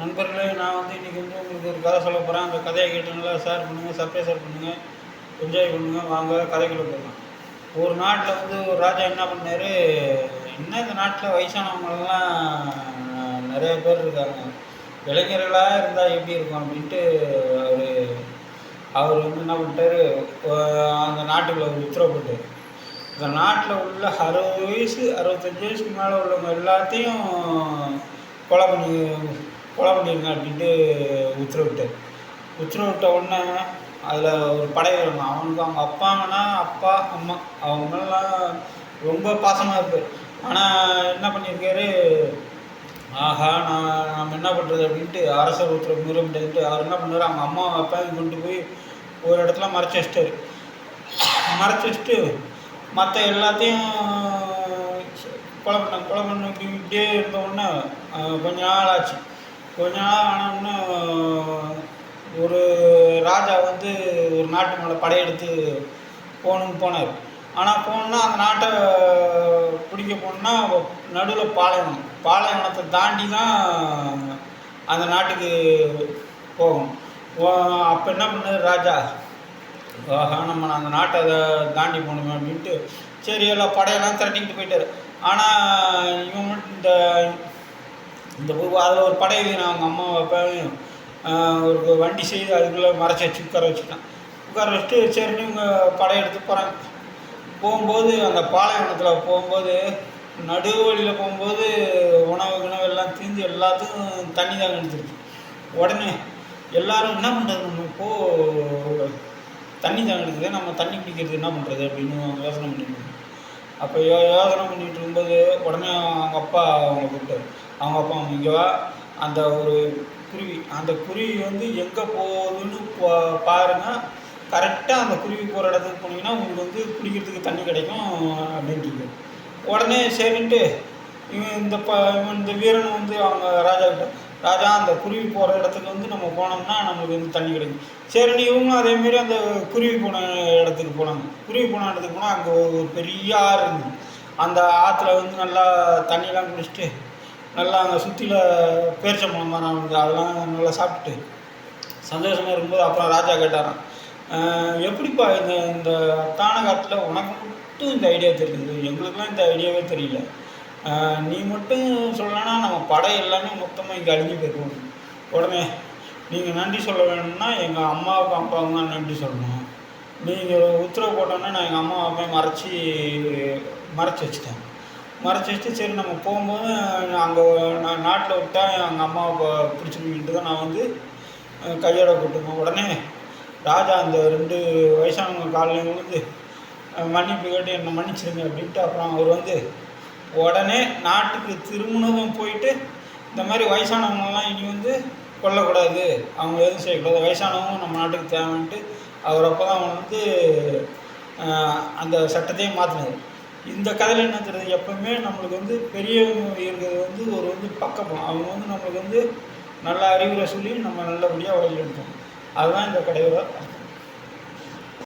நண்பர்களே, நான் வந்து இன்றைக்கி வந்து உங்களுக்கு ஒரு கதை சொல்ல போகிறேன். அந்த கதையை கேட்டு நல்லா ஷேர் பண்ணுங்கள், சப்ஸ்கிரைப் பண்ணுங்கள், என்ஜாய் பண்ணுங்கள். வாங்க கதைக்குள்ள போகலாம். ஒரு நாட்டில் வந்து ஒரு ராஜா என்ன பண்ணார், இன்னும் இந்த நாட்டில் வயசானவங்கெல்லாம் நிறைய பேர் இருக்காங்க, இளைஞர்களாக இருந்தால் எப்படி இருக்கும் அப்படின்ட்டு அவர் அவர் வந்து என்ன பண்ணிட்டார், அந்த நாட்டுக்குள்ள ஒரு உத்தரவு போட்டார். இந்த நாட்டில் உள்ள 60 வயசு 65 வயசுக்கு மேலே உள்ளவங்க எல்லாத்தையும் கொலை பண்ணி கொலை பண்ணிடுங்க அப்படின்ட்டு உத்தரவிட்டார். உத்தரவிட்ட உடனே அதில் ஒரு படை வீரன், அவனுக்கு அவங்க அப்பாங்கன்னா அப்பா அம்மா அவங்கெல்லாம் ரொம்ப பாசமாக இருப்பார். ஆனால் என்ன பண்ணியிருக்காரு, ஆஹா நம்ம என்ன பண்ணுறது அப்படின்ட்டு அரசர் உத்தரவு மீற முடியாதுன்ட்டு அவர் என்ன பண்ணார், அவங்க அம்மா அப்பாவையும் கொண்டு போய் ஒரு இடத்துல மறைச்சி வச்சிட்டாரு. மறைச்சி வச்சுட்டு மற்ற எல்லாத்தையும் கொலை பண்ண இப்படியே இருந்தவுடனே கொஞ்ச நாள் ஆச்சு. கொஞ்ச நாள் ஆனவுடனே ஒரு ராஜா வந்து ஒரு நாட்டு மேலே படையெடுத்து போனார். ஆனால் போகணுன்னா அந்த நாட்டை பிடிக்க போகணுன்னா நடுவில் பாலைவனத்தை தாண்டி தான் அந்த நாட்டுக்கு போகணும். அப்போ என்ன பண்ணார் ராஜா, ஆஹா நம்ம அந்த நாட்டை அதை தாண்டி போகணுமே அப்படின்ட்டு சரி எல்லாம் படையெல்லாம் திரட்டிக்கிட்டு போயிட்டார். ஆனால் இவன் இந்த அதில் ஒரு படை வீரன் அவங்க அம்மா அப்பாவையும் ஒரு வண்டி செய்து அதுக்குள்ளே மறைச்சி வச்சு உட்கார வச்சுட்டு சரின்னு இவங்க படையெடுத்து போகிறாங்க. போகும்போது அந்த பாலைவனத்தில் போகும்போது நடுவழியில் போகும்போது உணவு எல்லாம் தீர்ந்து எல்லாத்துக்கும் தண்ணி தான் எடுத்துருச்சு. உடனே எல்லோரும் என்ன பண்ணுறது, நம்ம இப்போது தண்ணி தான் எடுக்குது, நம்ம தண்ணி குடிக்கிறது என்ன பண்ணுறது அப்படின்னு யோசனை பண்ணிட்டு அப்போ யோசனை பண்ணிகிட்டு இருக்கும்போது உடனே அவங்க அப்பா அவங்கள கூப்பிட்டாரு. அவங்க அப்பா இங்கேவா, அந்த ஒரு குருவி, அந்த குருவி வந்து எங்கே போகுதுன்னு பாருங்கள், கரெக்டாக அந்த குருவி போகிற இடத்துக்கு போனீங்கன்னா உங்களுக்கு வந்து குடிக்கிறதுக்கு தண்ணி கிடைக்கும் அப்படின்ட்டு. உடனே சரின்ட்டு இவன் இந்த வீரன் வந்து அவங்க ராஜா அந்த குருவி போகிற இடத்துக்கு வந்து நம்ம போனோம்னா நம்மளுக்கு வந்து தண்ணி கிடைக்கும். சரின்னு இவங்களும் அதேமாரி அந்த குருவி போன இடத்துக்கு போனாங்க. குருவி போன இடத்துக்கு போனால் அங்கே ஒரு பெரிய ஆறு இருந்தது. அந்த ஆற்றுல வந்து நல்லா தண்ணியெலாம் குடிச்சிட்டு நல்லா அங்கே சுற்றில பேரிச்சம்பழம் மரம் வந்து அதெல்லாம் நல்லா சாப்பிட்டுட்டு சந்தோஷமாக இருக்கும்போது அப்புறம் ராஜா கேட்டாராம், எப்படிப்பா இந்த தானகாட்டில் உனக்கு மட்டும் இந்த ஐடியா தெரியுது, எங்களுக்குலாம் இந்த ஐடியாவே தெரியல, நீ மட்டும் சொல்லலைன்னா நம்ம படை எல்லாமே மொத்தமாக இங்கே அழிஞ்சு போயிருக்கோம். உடனே நீங்கள் நன்றி சொல்ல வேணும்னா எங்கள் அம்மாவுக்கும் அப்பாவுக்கும் தான் நன்றி சொல்லணும். நீங்கள் உத்தரவு போட்டோன்னா நான் எங்கள் அம்மா அப்பாவையும் மறைச்சி வச்சுட்டேன். மறைச்சி வச்சுட்டு சரி நம்ம போகும்போது அங்கே நான் நாட்டில் விட்டால் எங்கள் அம்மாவை பிடிச்சிக்கிட்டு தான் நான் வந்து கையோட கூட்டுங்க. உடனே ராஜா அந்த 2 வயசானவங்க காலையில் விழுந்து மன்னிப்பு கேட்டு என்னை மன்னிச்சிருங்க அப்படின்ட்டு அப்புறம் அவர் வந்து உடனே நாட்டுக்கு திருமணம் போயிட்டு இந்த மாதிரி வயசானவங்கலாம் இனி வந்து கொல்லக்கூடாது, அவங்க எதுவும் செய்யக்கூடாது, வயசானவங்க நம்ம நாட்டுக்கு தேவைன்ட்டு அவர் அப்போ தான் வந்து அந்த சட்டத்தையும் மாற்றினார். இந்த கதையில் என்ன தெரியுது, எப்போவுமே நம்மளுக்கு வந்து பெரியவங்க இருக்கிறது வந்து ஒரு வந்து பக்கம், அவங்க வந்து நம்மளுக்கு வந்து நல்ல அறிவுரை சொல்லி நம்ம நல்லபடியாக வழி எடுத்தோம். அதுதான் இந்த கதையோட